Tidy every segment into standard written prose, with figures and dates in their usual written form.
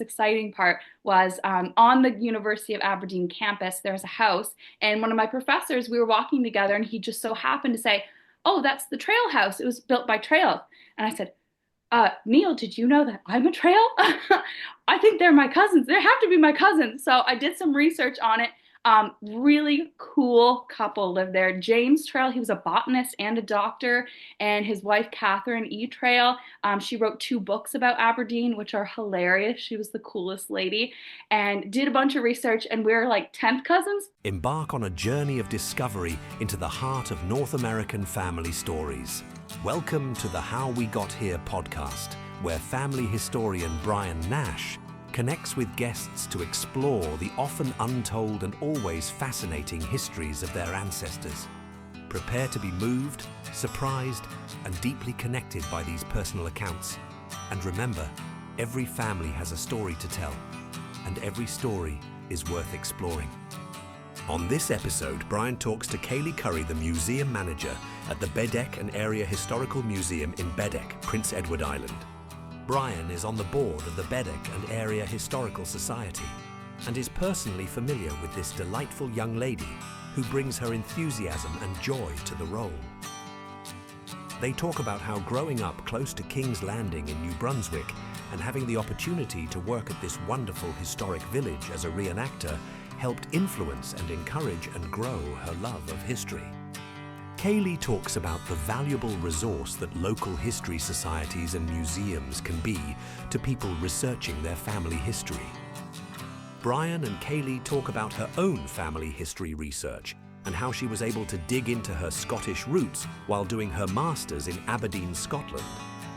most exciting part was on the University of Aberdeen campus, there's a house, and one of my professors, we were walking together, and he just so happened to say, "Oh, that's the Trail House. It was built by Trail." And I said, Neil, did you know that I'm a Trail? I think they're my cousins. They have to be my cousins. So I did some research on it. Really cool couple lived there. James Trail, he was a botanist and a doctor, and his wife, Catherine E. Trail. She wrote 2 books about Aberdeen, which are hilarious. She was the coolest lady and did a bunch of research, and we're like 10th cousins. Embark on a journey of discovery into the heart of North American family stories. Welcome to the How We Got Here podcast, where family historian Brian Nash connects with guests to explore the often untold and always fascinating histories of their ancestors. Prepare to be moved, surprised, and deeply connected by these personal accounts. And remember, every family has a story to tell, and every story is worth exploring. On this episode, Brian talks to Kaylee Curry, the museum manager at the Bedeck and Area Historical Museum in Bedeck, Prince Edward Island. Brian is on the board of the Bedeck and Area Historical Society and is personally familiar with this delightful young lady who brings her enthusiasm and joy to the role. They talk about how growing up close to King's Landing in New Brunswick and having the opportunity to work at this wonderful historic village as a reenactor helped influence and encourage and grow her love of history. Kaylee talks about the valuable resource that local history societies and museums can be to people researching their family history. Brian and Kaylee talk about her own family history research and how she was able to dig into her Scottish roots while doing her master's in Aberdeen, Scotland,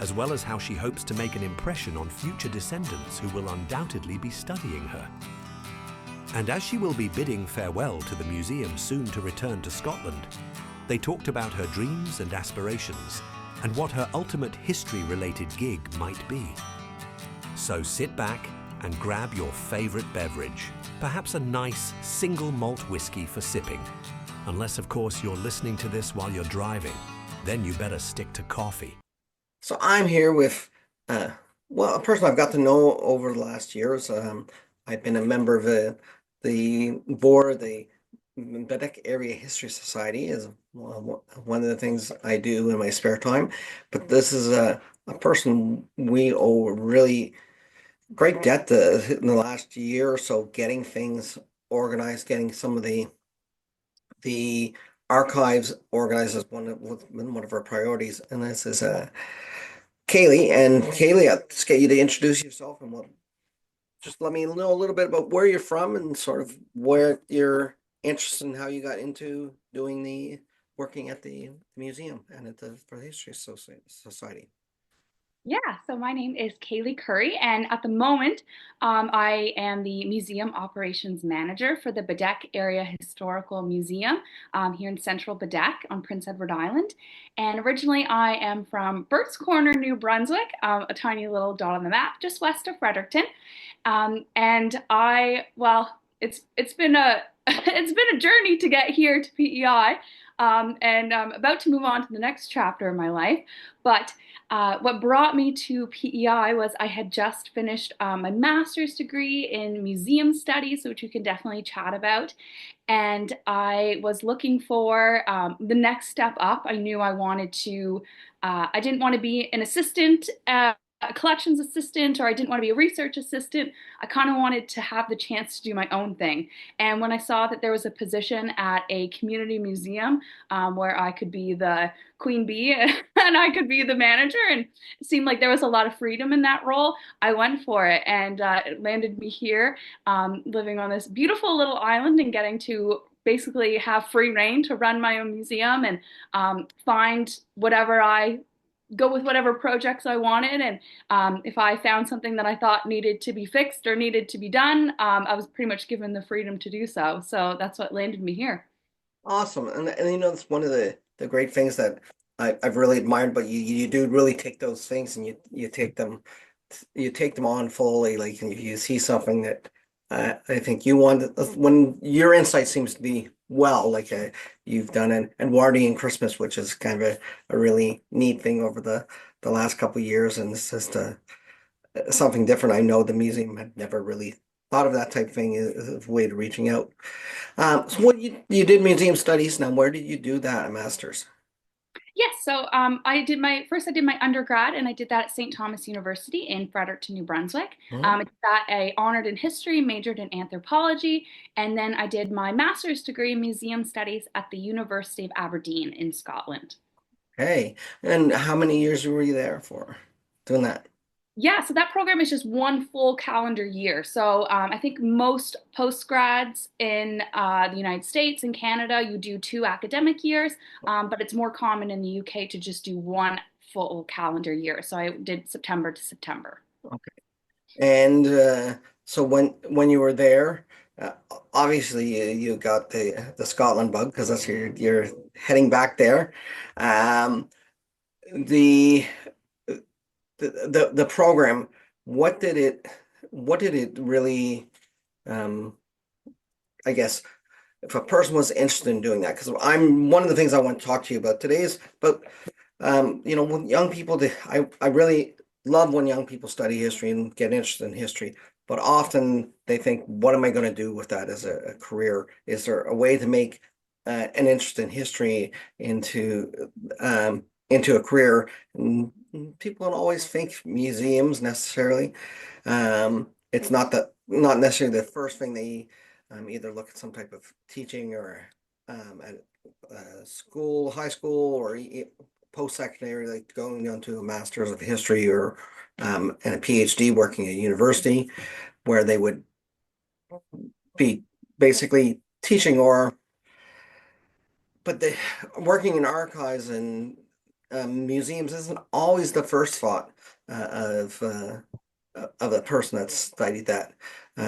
as well as how she hopes to make an impression on future descendants who will undoubtedly be studying her. And as she will be bidding farewell to the museum soon to return to Scotland, they talked about her dreams and aspirations and what her ultimate history-related gig might be. So sit back and grab your favorite beverage, perhaps a nice single malt whiskey for sipping. Unless, of course, you're listening to this while you're driving, then you better stick to coffee. So I'm here with, a person I've got to know over the last years. I've been a member of the board, the Bedeck Area History Society is one of the things I do in my spare time. But this is a person we owe really great debt to in the last year or so, getting things organized, getting some of the archives organized as one of our priorities. And this is Kaylee. And Kaylee, I'll just get you to introduce yourself and just let me know a little bit about where you're from and sort of where you're interested in how you got into doing working at the museum and for the History Society. Yeah, so my name is Kaylee Curry, and at the moment, I am the Museum Operations Manager for the Bedeck Area Historical Museum here in Central Bedeck on Prince Edward Island. And originally, I am from Burt's Corner, New Brunswick, a tiny little dot on the map just west of Fredericton. It's been a it's been a journey to get here to PEI, and I'm about to move on to the next chapter of my life. But what brought me to PEI was I had just finished my master's degree in museum studies, which we can definitely chat about. And I was looking for the next step up. I knew I didn't want to be an assistant, a collections assistant, or I didn't want to be a research assistant. I kind of wanted to have the chance to do my own thing. And when I saw that there was a position at a community museum where I could be the queen bee and I could be the manager, and it seemed like there was a lot of freedom in that role, I went for it, and it landed me here, living on this beautiful little island and getting to basically have free reign to run my own museum and go with whatever projects I wanted. And if I found something that I thought needed to be fixed or needed to be done, I was pretty much given the freedom to do so. So that's what landed me here. Awesome. And it's one of the great things that I've really admired, but you do really take those things and you take them on fully. Like you see something that I think you want, when your insight seems to be you've done and Wardy and Christmas, which is kind of a really neat thing over the last couple of years. And it's just something different. I know the museum had never really thought of that type of thing as a way to reaching out. So what you did museum studies. Now, where did you do that, a master's? Yes, so I did my undergrad and I did that at St. Thomas University in Fredericton, New Brunswick. Hmm. I did that. I honored in history, majored in anthropology, and then I did my master's degree in museum studies at the University of Aberdeen in Scotland. Hey, and how many years were you there for doing that? Yeah, so that program is just one full calendar year. So I think most postgrads in the United States and Canada, you do 2 academic years, but it's more common in the UK to just do one full calendar year. So I did September to September. Okay. And so when you were there, uh, obviously you got the Scotland bug because that's you're heading back there. Um, the the program, what did it what did it really um, I guess if a person was interested in doing that, because I'm one of the things I want to talk to you about today is about when young people, I really love when young people study history and get interested in history, but often they think, what am I going to do with that as a career? Is there a way to make an interest in history into a career? And people don't always think museums necessarily. It's not necessarily the first thing they either look at some type of teaching or at school, high school, or post-secondary, like going on to a master's of history or and a PhD working at university, where they would be basically teaching or but the working in archives and museums isn't always the first thought of a person that studied that.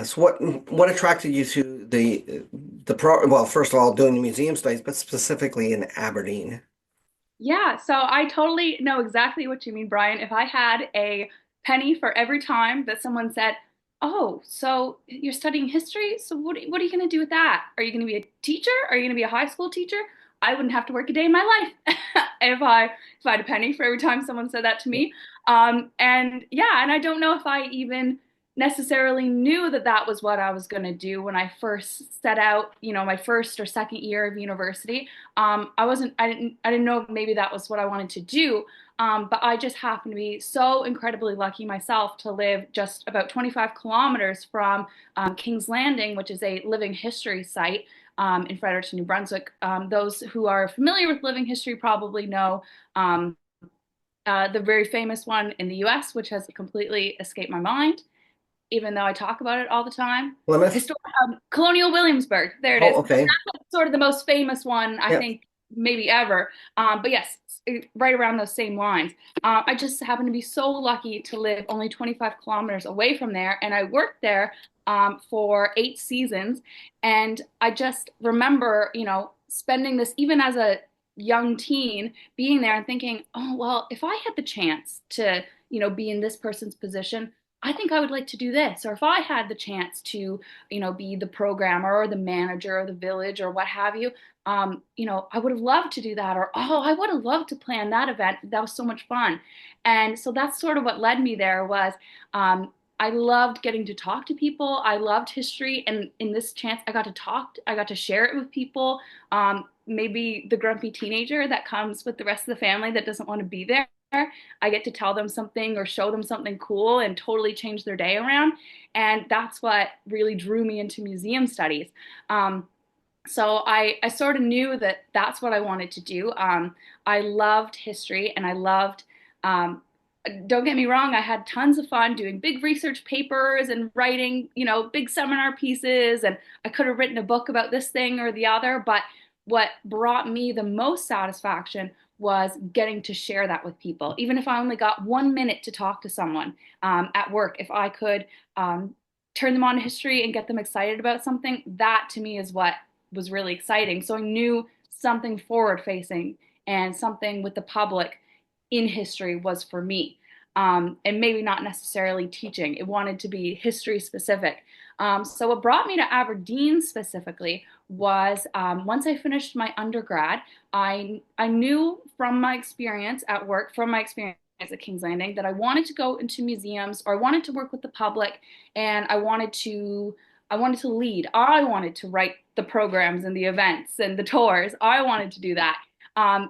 So what attracted you to well, first of all, doing the museum studies, but specifically in Aberdeen? Yeah, so I totally know exactly what you mean, Brian. If I had a penny for every time that someone said, "Oh, so you're studying history? So what are you going to do with that? Are you going to be a teacher? Are you going to be a high school teacher?" I wouldn't have to work a day in my life if I had a penny for every time someone said that to me. And yeah, and I don't know if I even necessarily knew that that was what I was going to do when I first set out, my first or second year of university. I didn't know if maybe that was what I wanted to do. But I just happened to be so incredibly lucky myself to live just about 25 kilometers from King's Landing, which is a living history site in Fredericton, New Brunswick. Those who are familiar with living history probably know the very famous one in the US, which has completely escaped my mind, even though I talk about it all the time. Plymouth? Historic, Colonial Williamsburg. There it is. Oh, okay. That's sort of the most famous one, I Yeah. think, maybe ever. But yes, right around those same lines. I just happen to be so lucky to live only 25 kilometers away from there, and I worked there for 8 seasons. And I just remember, spending this even as a young teen, being there and thinking, oh, well, if I had the chance to, be in this person's position, I think I would like to do this. Or if I had the chance to, be the programmer or the manager of the village or what have you, I would have loved to do that. Or, oh, I would have loved to plan that event. That was so much fun. And so that's sort of what led me there was I loved getting to talk to people. I loved history. And in this chance, I got to share it with people. Maybe the grumpy teenager that comes with the rest of the family that doesn't want to be there. I get to tell them something or show them something cool and totally change their day around. And that's what really drew me into museum studies. So I sort of knew that that's what I wanted to do. I loved history and I loved, um, don't get me wrong, I had tons of fun doing big research papers and writing, big seminar pieces. And I could have written a book about this thing or the other. But what brought me the most satisfaction was getting to share that with people. Even if I only got 1 minute to talk to someone at work, if I could turn them on to history and get them excited about something, that to me is what was really exciting. So I knew something forward facing and something with the public in history was for me. And maybe not necessarily teaching. It wanted to be history specific. So what brought me to Aberdeen specifically was once I finished my undergrad, I knew from my experience at work, from my experience at King's Landing that I wanted to go into museums, or I wanted to work with the public, and I wanted to lead. I wanted to write the programs and the events and the tours. I wanted to do that.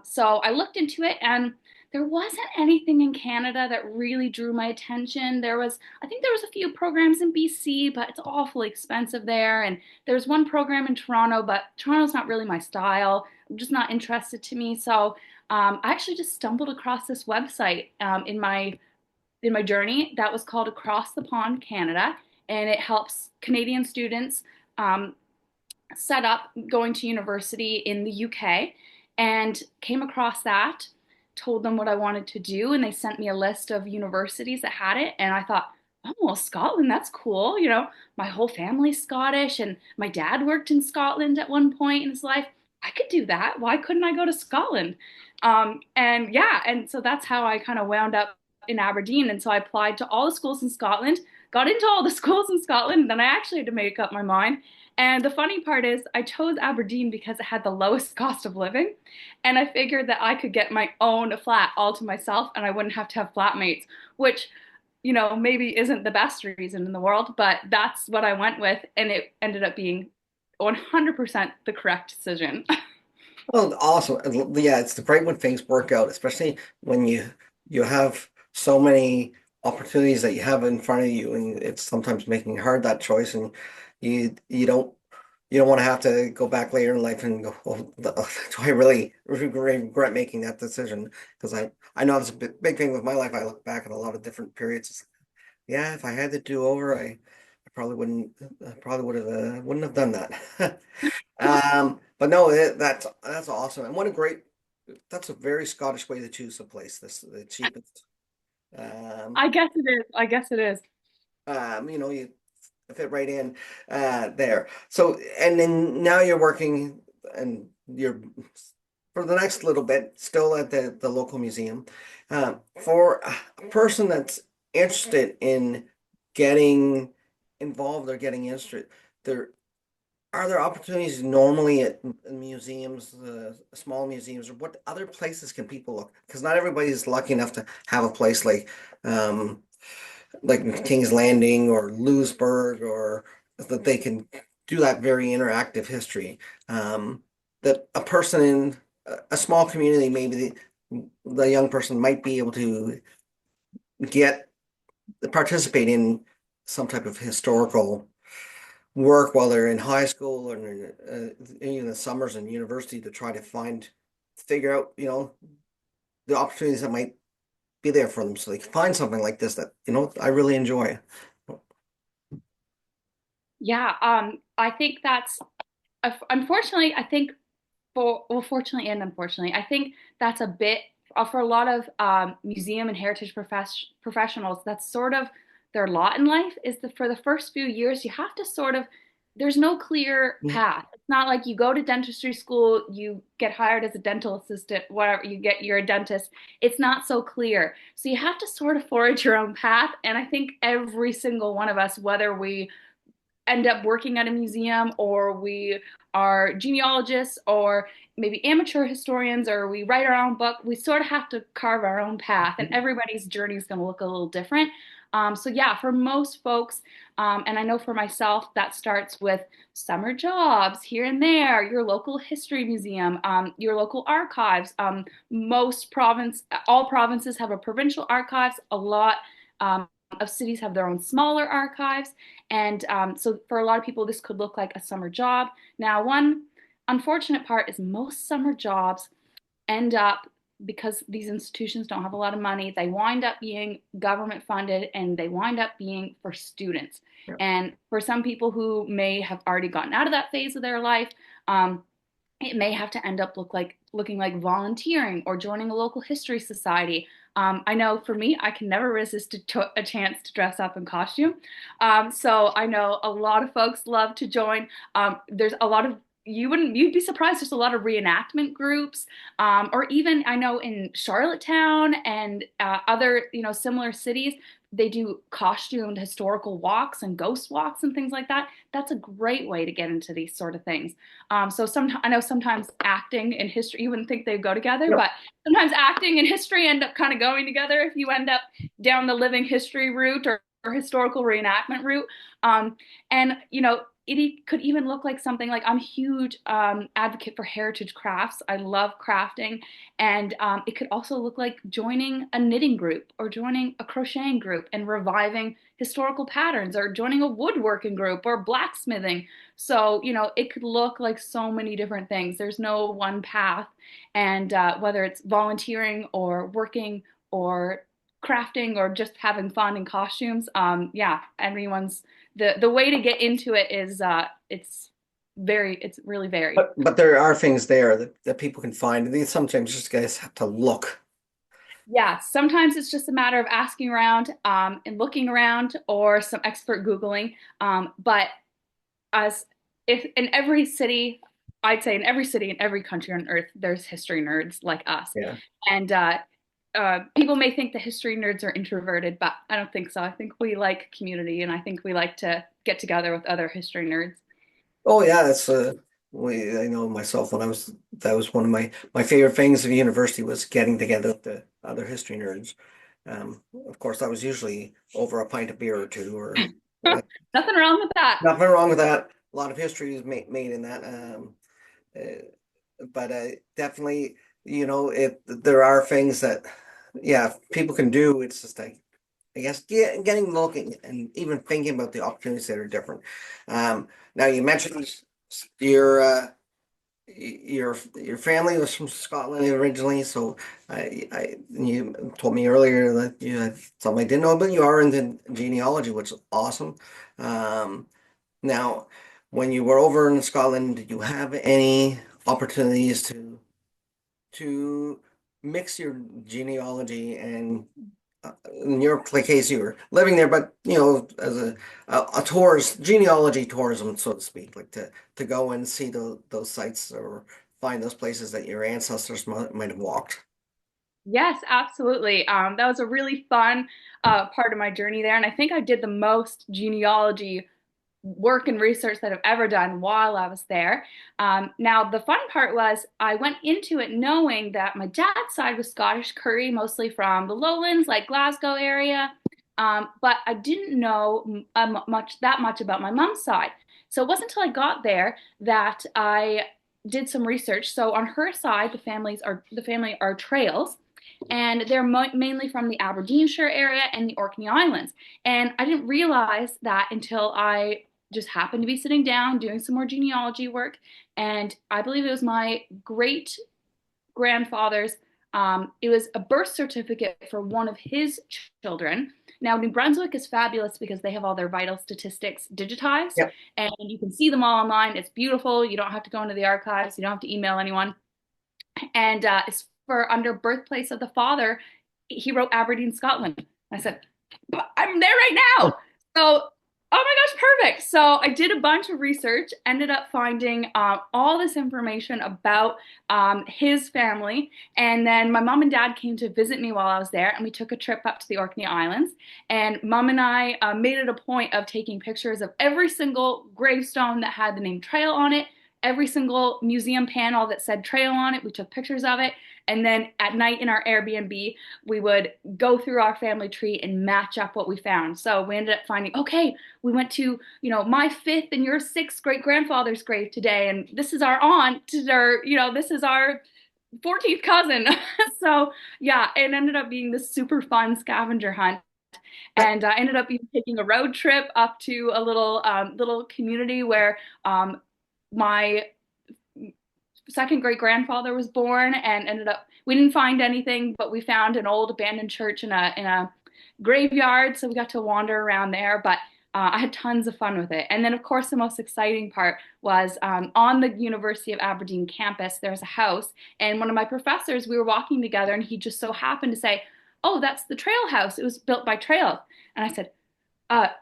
So I looked into it, and there wasn't anything in Canada that really drew my attention. I think there was a few programs in BC, but it's awfully expensive there. And there's one program in Toronto, but Toronto's not really my style. I'm just not interested to me. So I actually just stumbled across this website in my journey that was called Across the Pond Canada, and it helps Canadian students um, set up going to university in the UK, and came across that, told them what I wanted to do, and they sent me a list of universities that had it. And I thought, oh, well, Scotland, that's cool. My whole family's Scottish, and my dad worked in Scotland at one point in his life. I could do that. Why couldn't I go to Scotland? And yeah, and so that's how I kind of wound up in Aberdeen. And so I applied to all the schools in Scotland, got into all the schools in Scotland, and then I actually had to make up my mind. And the funny part is, I chose Aberdeen because it had the lowest cost of living. And I figured that I could get my own flat all to myself and I wouldn't have to have flatmates, which, maybe isn't the best reason in the world, but that's what I went with. And it ended up being 100% the correct decision. Well, awesome. Yeah, it's great when things work out, especially when you have so many opportunities that you have in front of you, and it's sometimes making hard that choice, and you don't want to have to go back later in life and go, oh, do I really regret making that decision? Because I know it's a big thing with my life. I look back at a lot of different periods. Yeah, if I had to do over, I probably wouldn't, I probably wouldn't have done that. But no, that's awesome, and what a great, that's a very Scottish way to choose a place. This the cheapest. Um, I guess it is. I guess it is. you fit right in there. So, and then now you're working, and you're for the next little bit still at the local museum. For a person that's interested in getting involved or getting interested, there are there opportunities normally at museums, small museums, or what other places can people look? Because not everybody's lucky enough to have a place um, like King's Landing or Lewisburg, or that they can do that very interactive history. That a person in a small community, maybe the young person might be able to get participate in some type of historical work while they're in high school, or in the summers in university, to try to figure out, the opportunities that might be there for them, so they can find something like this that, I really enjoy. Yeah, I think that's unfortunately, I think fortunately and unfortunately, I think that's a bit for a lot of museum and heritage professionals. That's sort of their lot in life, is that for the first few years, you have to sort of, there's no clear path. It's not like you go to dentistry school, you get hired as a dental assistant, whatever, you're a dentist. It's not so clear. So you have to sort of forge your own path. And I think every single one of us, whether we end up working at a museum, or we are genealogists, or maybe amateur historians, or we write our own book, we sort of have to carve our own path, and everybody's journey is going to look a little different. So yeah, for most folks, and I know for myself, that starts with summer jobs here and there, your local history museum, your local archives. All provinces have a provincial archives. A lot of cities have their own smaller archives. And so for a lot of people, this could look like a summer job. Now, one unfortunate part is most summer jobs end up, because these institutions don't have a lot of money, they wind up being government funded, and they wind up being for students. Yeah. And for some people who may have already gotten out of that phase of their life, it may have to end up looking like volunteering or joining a local history society. I know for me, I can never resist a chance to dress up in costume. So I know a lot of folks love to join. There's a lot of, you'd be surprised, there's a lot of reenactment groups, or even I know in Charlottetown and other, similar cities, they do costumed historical walks and ghost walks and things like that. That's a great way to get into these sort of things. So I know sometimes acting and history, you wouldn't think they go together, Yep. but sometimes acting and history end up kind of going together if you end up down the living history route or historical reenactment route. And it could even look like something like I'm a huge advocate for heritage crafts. I love crafting. And it could also look like joining a knitting group or joining a crocheting group and reviving historical patterns or joining a woodworking group or blacksmithing. So, it could look like so many different things. There's no one path. And whether it's volunteering or working or crafting or just having fun in costumes, yeah, everyone's the way to get into it is it's really varied. But there are things there that people can find. These sometimes just guys have to look. Yeah, sometimes it's just a matter of asking around and looking around or some expert Googling. But as if in every city, I'd say in every city in every country on earth, there's history nerds like us. Yeah. And people may think the history nerds are introverted, but I don't think so. I think we like community and I think we like to get together with other history nerds. Oh yeah, that's I know myself when I was that was one of my favorite things of university was getting together with the other history nerds. Of course, that was usually over a pint of beer or two, or uh, Nothing wrong with that. nothing wrong with that. A lot of history is made in that. But definitely, there are things that, yeah, people can do. It's just like, I guess, getting looking and even thinking about the opportunities that are different. Now you mentioned your your family was from Scotland originally, so you told me earlier that you had something I didn't know, but you are into genealogy, which is awesome. Um, Now, when you were over in Scotland, did you have any opportunities to mix your genealogy and in your case, you were living there, but as a tourist, genealogy tourism, so to speak, like to go and see those sites or find those places that your ancestors might have walked. Yes, absolutely. That was a really fun part of my journey there. And I think I did the most genealogy work and research that I've ever done while I was there. Now, the fun part was I went into it knowing that my dad's side was Scottish Curry, mostly from the lowlands, like Glasgow area. But I didn't know that much about my mom's side. So it wasn't until I got there that I did some research. So on her side, the family are Trails, and they're mainly from the Aberdeenshire area and the Orkney Islands. And I didn't realize that until I just happened to be sitting down doing some more genealogy work. And I believe it was my great grandfather's, it was a birth certificate for one of his children. Now, New Brunswick is fabulous because they have all their vital statistics digitized Yep. and you can see them all online. It's beautiful. You don't have to go into the archives, you don't have to email anyone. And it's for under birthplace of the father, he wrote Aberdeen, Scotland. I said, but I'm there right now. So, oh my gosh, perfect. So I did a bunch of research, ended up finding all this information about his family. And then my mom and dad came to visit me while I was there, and we took a trip up to the Orkney Islands. And mom and I made it a point of taking pictures of every single gravestone that had the name Trail on it, every single museum panel that said Trail on it. We took pictures of it. And then at night in our Airbnb, we would go through our family tree and match up what we found. So we ended up finding, okay, we went to, my fifth and your sixth great grandfather's grave today. And this is our aunt, or, this is our 14th cousin. So yeah, it ended up being this super fun scavenger hunt. And I ended up even taking a road trip up to a little community where my second great grandfather was born, and ended up we didn't find anything, but we found an old abandoned church in a graveyard, so we got to wander around there. But I had tons of fun with it. And then, of course, the most exciting part was on the University of Aberdeen campus, there's a house, and one of my professors, we were walking together, and he just so happened to say, "Oh, that's the Trail House. It was built by Trail." And I said,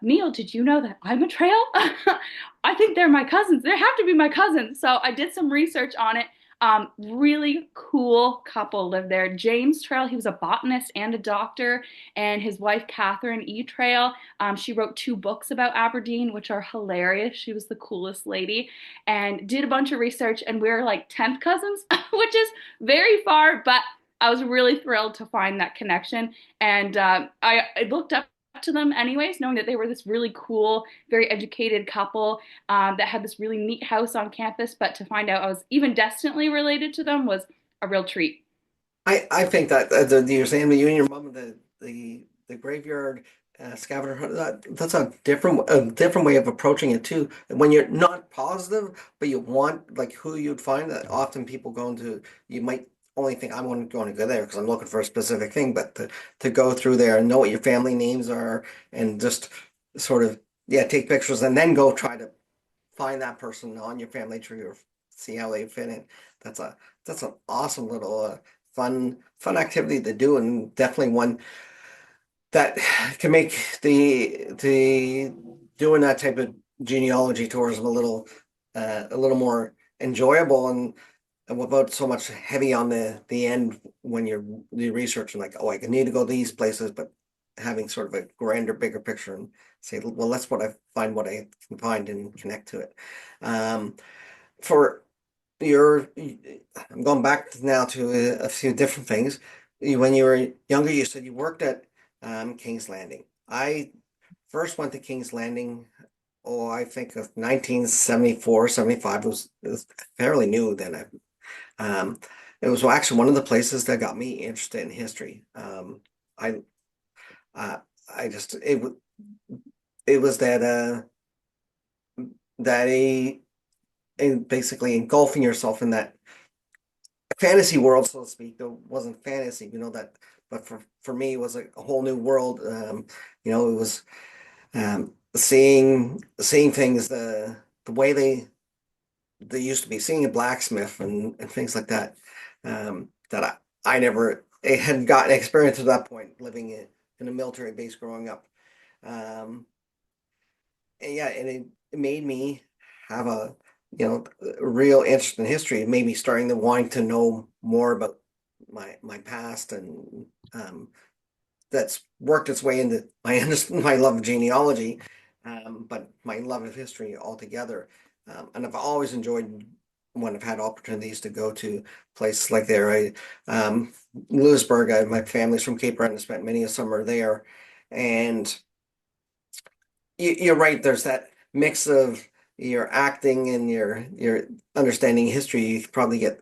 Neil, did you know that I'm a Trail? I think they're my cousins. They have to be my cousins. So I did some research on it. Really cool couple lived there. James Trail, he was a botanist and a doctor, and his wife, Catherine E. Trail, she wrote two books about Aberdeen, which are hilarious. She was the coolest lady and did a bunch of research, and we are like 10th cousins, which is very far, but I was really thrilled to find that connection. And I looked up to them anyways, knowing that they were this really cool, very educated couple that had this really neat house on campus. But to find out I was even distantly related to them was a real treat. I think that you're saying that you and your mom, the graveyard scavenger hunt, that's a different way of approaching it too. When you're not positive, but you want like who you'd find, that often people go into, you might only think I'm going to go there because I'm looking for a specific thing, but to go through there and know what your family names are and just sort of, yeah, take pictures and then go try to find that person on your family tree or see how they fit in. That's a that's an awesome little fun activity to do, and definitely one that can make the doing that type of genealogy tourism a little more enjoyable and without so much heavy on the end when you're researching, like, oh, I need to go these places, but having sort of a grander, bigger picture and say, well, that's what I can find and connect to it. For your, I'm going back now to a few different things. When you were younger, you said you worked at King's Landing. I first went to King's Landing, oh, I think of 1974, 75. It was fairly new then. Um, it was actually one of the places that got me interested in history. I uh, I just it was that basically engulfing yourself in that fantasy world, so to speak. It wasn't fantasy, that, but for me, it was a whole new world. It was seeing things the way they used to be, seeing a blacksmith and things like that. That I never had gotten experience at that point, living in a military base growing up. Um, and yeah, and it made me have a real interest in history. It made me starting to wanting to know more about my past, and that's worked its way into my love of genealogy, but my love of history altogether. And I've always enjoyed when I've had opportunities to go to places like there. Lewisburg, my family's from Cape Breton. I spent many a summer there, and you're right. There's that mix of your acting and your understanding history. You probably get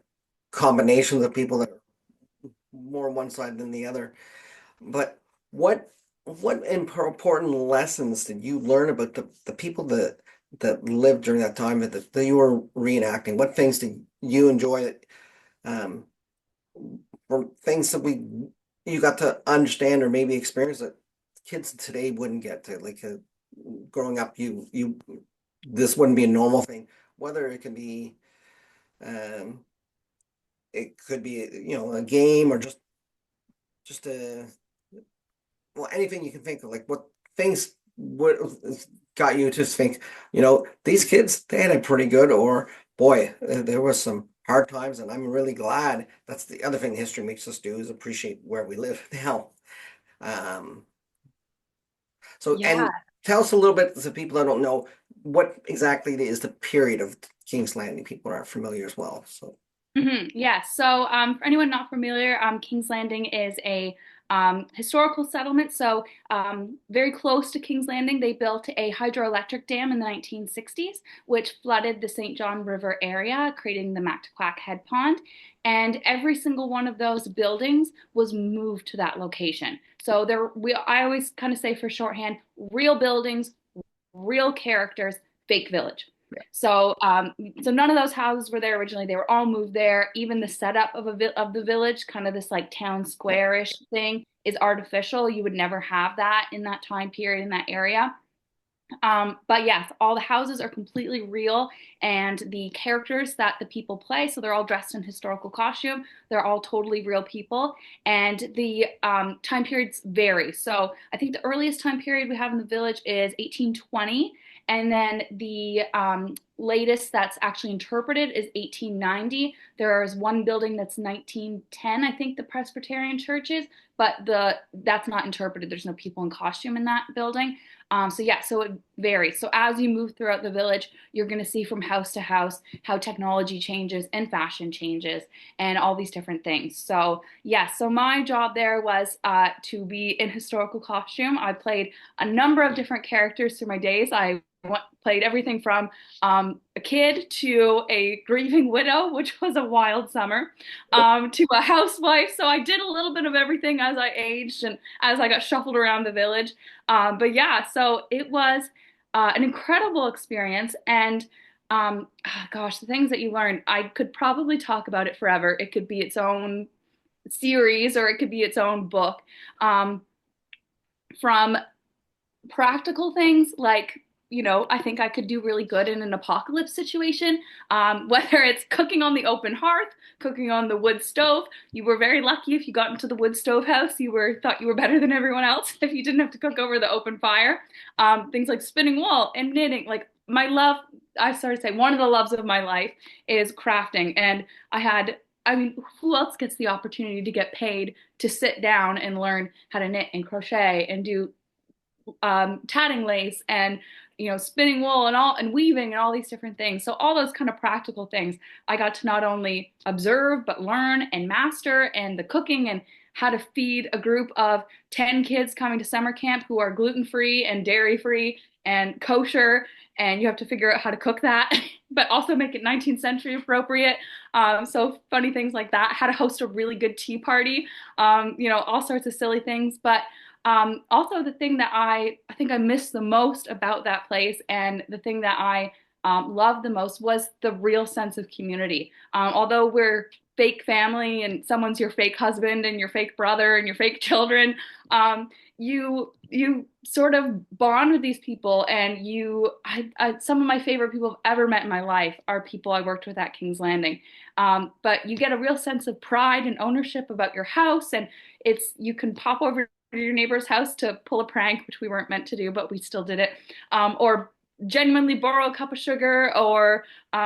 combinations of people that are more one side than the other. But what important lessons did you learn about the people that lived during that time that you were reenacting? What things did you enjoy that um or things that we you got to understand or maybe experience that kids today wouldn't get to, like growing up, you this wouldn't be a normal thing, whether um it could be a game or just a well, anything you can think of, like what things would got you to think, these kids, they had it pretty good, or boy, there was some hard times, and I'm really glad. That's the other thing history makes us do, is appreciate where we live now. Um, so, Yeah. and tell us a little bit to people that don't know what exactly is the period of King's Landing. People aren't familiar as well. So, Yeah. So, for anyone not familiar, King's Landing is a historical settlement. So, very close to King's Landing, they built a hydroelectric dam in the 1960s, which flooded the St. John River area, creating the Mactaquac Head Pond. And every single one of those buildings was moved to that location. So I always kind of say for shorthand, real buildings, real characters, fake village. So, so none of those houses were there originally. They were all moved there. Even the setup of the village, kind of this like town square-ish thing, is artificial. You would never have that in that time period in that area. But yes, all the houses are completely real, and the characters that the people play, so they're all dressed in historical costume. They're all totally real people, and the time periods vary. So I think the earliest time period we have in the village is 1820, And then the latest that's actually interpreted is 1890. There is one building that's 1910, I think the Presbyterian church is, but that's not interpreted. There's no people in costume in that building. So yeah, so it varies. So as you move throughout the village, you're going to see from house to house how technology changes and fashion changes and all these different things. So yeah, so my job there was to be in historical costume. I played a number of different characters through my days. I played everything from a kid to a grieving widow, which was a wild summer, to a housewife. So I did a little bit of everything as I aged and as I got shuffled around the village. But yeah, so it was an incredible experience. And gosh, the things that you learned, I could probably talk about it forever. It could be its own series or it could be its own book. Um, from practical things like, I think I could do really good in an apocalypse situation, whether it's cooking on the open hearth, cooking on the wood stove. You were very lucky if you got into the wood stove house. Thought you were better than everyone else if you didn't have to cook over the open fire. Things like spinning wool and knitting. Like my love, I started to say one of the loves of my life is crafting, and I mean, who else gets the opportunity to get paid to sit down and learn how to knit and crochet and do tatting lace and spinning wool and all and weaving and all these different things. So all those kind of practical things I got to not only observe but learn and master, and the cooking and how to feed a group of 10 kids coming to summer camp who are gluten-free and dairy-free and kosher, and you have to figure out how to cook that but also make it 19th century appropriate. So funny things like that, how to host a really good tea party, all sorts of silly things. But also, the thing that I think I missed the most about that place, and the thing that I loved the most, was the real sense of community. Although we're fake family, and someone's your fake husband, and your fake brother, and your fake children, you sort of bond with these people, and some of my favorite people I've ever met in my life are people I worked with at King's Landing. But you get a real sense of pride and ownership about your house, and you can pop over to your neighbor's house to pull a prank, which we weren't meant to do, but we still did it, or genuinely borrow a cup of sugar, or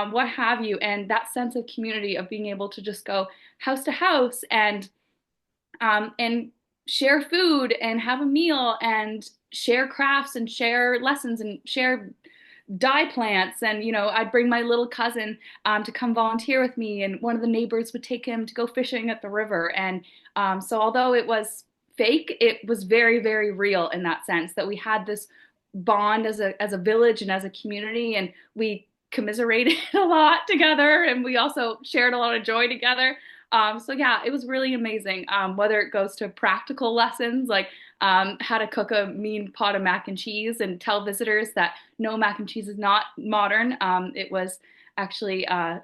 what have you. And that sense of community of being able to just go house to house and share food and have a meal and share crafts and share lessons and share dye plants. And I'd bring my little cousin to come volunteer with me, and one of the neighbors would take him to go fishing at the river. And so although it was fake, it was very, very real, in that sense that we had this bond as a village and as a community, and we commiserated a lot together, and we also shared a lot of joy together. So yeah, it was really amazing. Whether it goes to practical lessons like how to cook a mean pot of mac and cheese and tell visitors that no, mac and cheese is not modern. It was actually a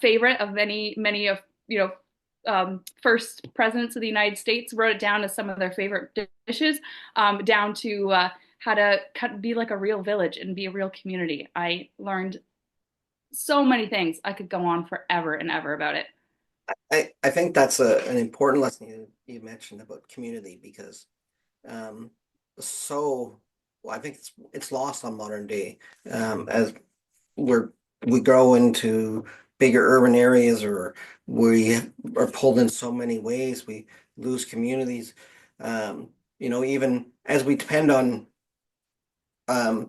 favorite of many of first presidents of the United States wrote it down as some of their favorite dishes, down to how to be like a real village and be a real community. I learned so many things. I could go on forever and ever about it. I think that's an important lesson you mentioned about community, because um, so well, I think it's lost on modern day, as we're we grow into bigger urban areas, or we are pulled in so many ways, we lose communities. Even as we depend on um,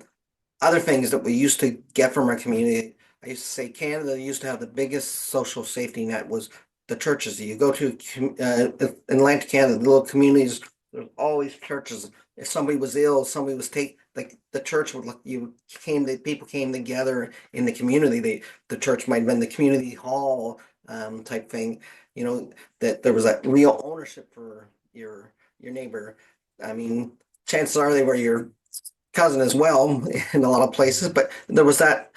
other things that we used to get from our community. I used to say Canada used to have the biggest social safety net was the churches. You go to in Atlantic Canada, the little communities, there's always churches. If somebody was ill, somebody was like the church would look, the people came together in the community. The church might have been the community hall type thing, that there was that real ownership for your neighbor. I mean, chances are they were your cousin as well in a lot of places, but there was that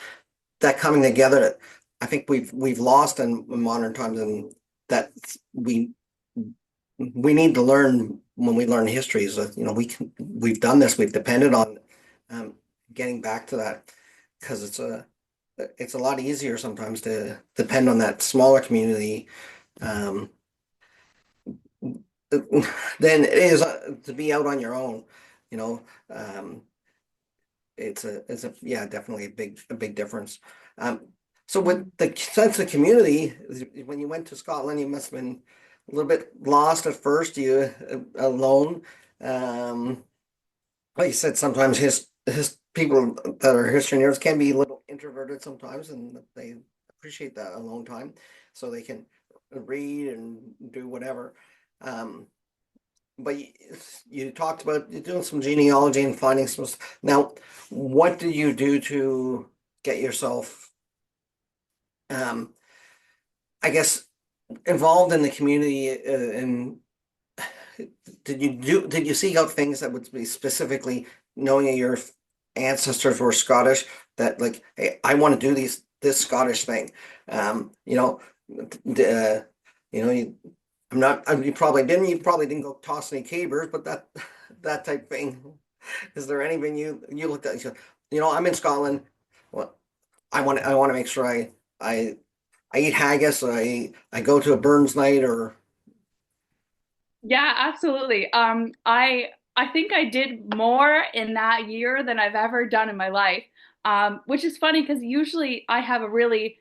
coming together that I think we've lost in modern times, and that we need to learn when we learn histories. We've done this, we've depended on getting back to that, because it's a lot easier sometimes to depend on that smaller community um, than it is to be out on your own. You know, um, it's a yeah, definitely a big difference. Um, so with the sense of community, when you went to Scotland, you must have been a little bit lost at first. You alone. Um, like you said, sometimes his people that are history nerds can be a little introverted sometimes, and they appreciate that alone time, so they can read and do whatever. Um, but you talked about you doing some genealogy and finding some. Now, what do you do to get yourself, um, I guess, involved in the community? And did you seek out things that would be specifically knowing that your ancestors were Scottish? That like, hey, I want to do this Scottish thing. You know, you know, I'm not. You probably didn't. You probably didn't go toss any cabers, but that type thing. Is there anything you looked at? And said, I'm in Scotland. Well, I want to make sure I I eat haggis. I go to a Burns night or Yeah, absolutely. I think I did more in that year than I've ever done in my life. Which is funny because usually I have a really,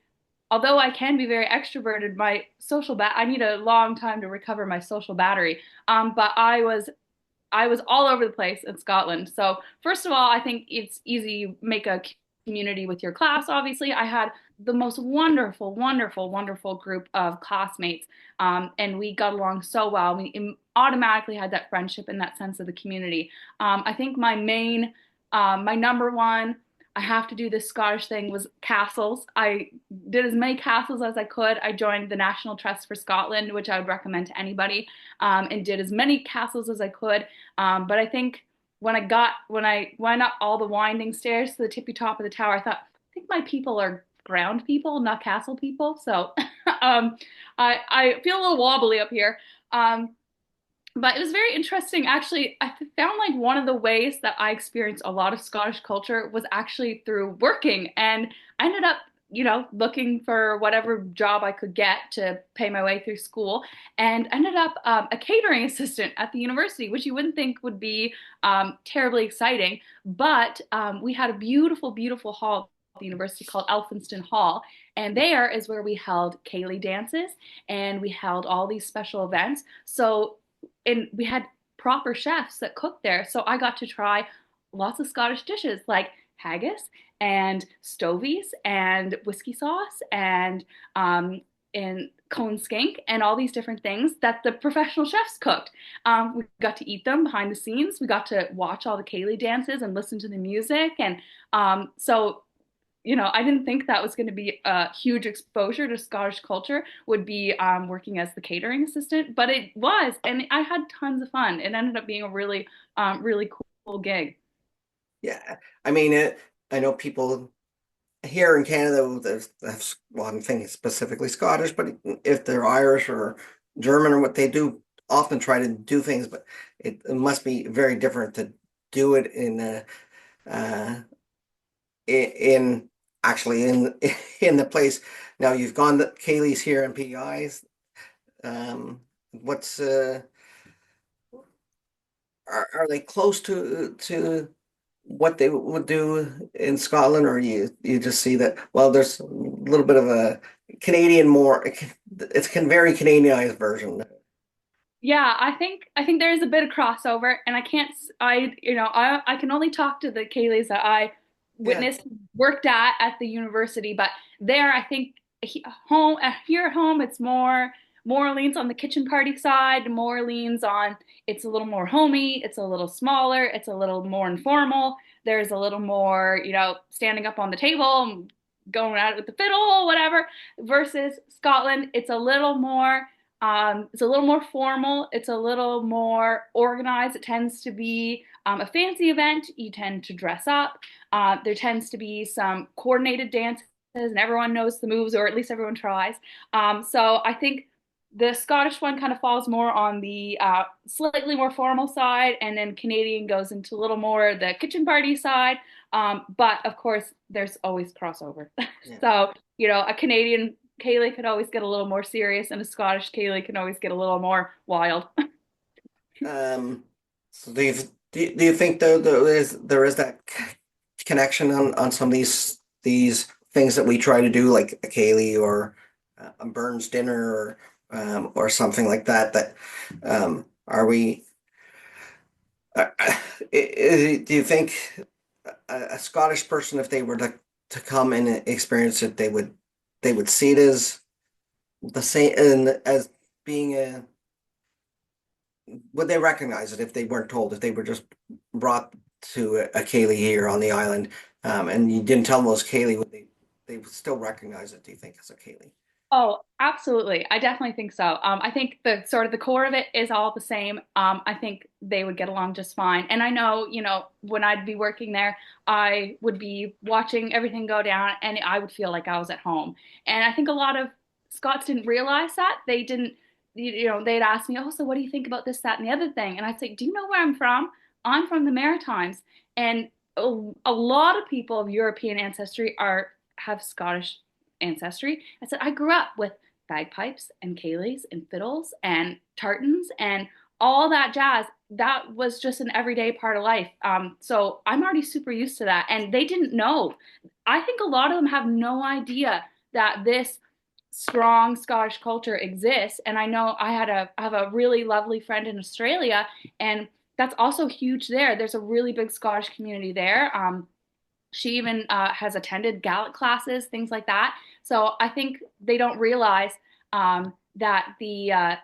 although I can be very extroverted, my social I need a long time to recover my social battery. But I was all over the place in Scotland. So first of all, I think it's easy. You make a community with your class. Obviously, I had the most wonderful, wonderful, wonderful group of classmates, and we got along so well. We automatically had that friendship and that sense of the community. I think my number one, I have to do this Scottish thing was castles. I did as many castles as I could. I joined the National Trust for Scotland, which I would recommend to anybody, and did as many castles as I could. But I think when I went up all the winding stairs to the tippy top of the tower, I thought, I think my people are ground people, not castle people. So I feel a little wobbly up here. Um, but it was very interesting. Actually, I found like one of the ways that I experienced a lot of Scottish culture was actually through working. And I ended up, looking for whatever job I could get to pay my way through school, and ended up a catering assistant at the university, which you wouldn't think would be terribly exciting. But we had a beautiful, beautiful hall at the university called Elphinston Hall. And there is where we held Kaylee dances and we held all these special events. So and we had proper chefs that cooked there. So I got to try lots of Scottish dishes like haggis and stovies and whiskey sauce and cone skink and all these different things that the professional chefs cooked. We got to eat them behind the scenes. We got to watch all the Kaylee dances and listen to the music. And so I didn't think that was going to be a huge exposure to Scottish culture, would be working as the catering assistant, but it was, and I had tons of fun. It ended up being a really, really cool gig. yeah. I mean, I know people here in Canada that's well, I'm thinking specifically Scottish, but if they're Irish or German or what they do, often try to do things, but it must be very different to do it uh, in actually in in the place. Now you've gone to Kaylee's here and PIs. What's are they close to what they would do in Scotland, or you just see that, well, there's a little bit of a Canadian more, it's can very Canadianized version. Yeah, I think there's a bit of crossover, and I can't I can only talk to the Kayleys that I Yeah. witnessed worked at the university, but there I think home here at home it's more leans on the kitchen party side, more leans on it's a little more homey, it's a little smaller, it's a little more informal. There's a little more, standing up on the table, going at it with the fiddle, whatever. Versus Scotland, it's a little more formal. It's a little more organized. It tends to be a fancy event. You tend to dress up. There tends to be some coordinated dances, and everyone knows the moves, or at least everyone tries. So I think the Scottish one kind of falls more on the slightly more formal side, and then Canadian goes into a little more the kitchen party side. But of course, there's always crossover. Yeah. So, a Canadian Kaylee could always get a little more serious, and a Scottish Kaylee can always get a little more wild. So do you think though there is that connection on some of these things that we try to do, like a Kaylee or a Burns dinner or something like that. Are we? Do you think a Scottish person, if they were to come and experience it, they would see it as the same and as being a would they recognize it if they weren't told, if they were just brought to a Kaylee here on the island, and you didn't tell them it was Kaylee, they would still recognize it, do you think, as a Kaylee? Oh, absolutely. I definitely think so. I think the sort of the core of it is all the same. I think they would get along just fine. And I know, when I'd be working there, I would be watching everything go down and I would feel like I was at home. And I think a lot of Scots didn't realize that. They didn't, they'd ask me, oh, so what do you think about this, that, and the other thing? And I'd say, do you know where I'm from? I'm from the Maritimes. And a lot of people of European ancestry have Scottish ancestry. I said, I grew up with bagpipes and Kayleys and fiddles and tartans and all that jazz. That was just an everyday part of life. So I'm already super used to that. And they didn't know. I think a lot of them have no idea that this strong Scottish culture exists. And I know I have a really lovely friend in Australia, and that's also huge there. There's a really big Scottish community there. She even has attended Gaelic classes, things like that. So I think they don't realize that the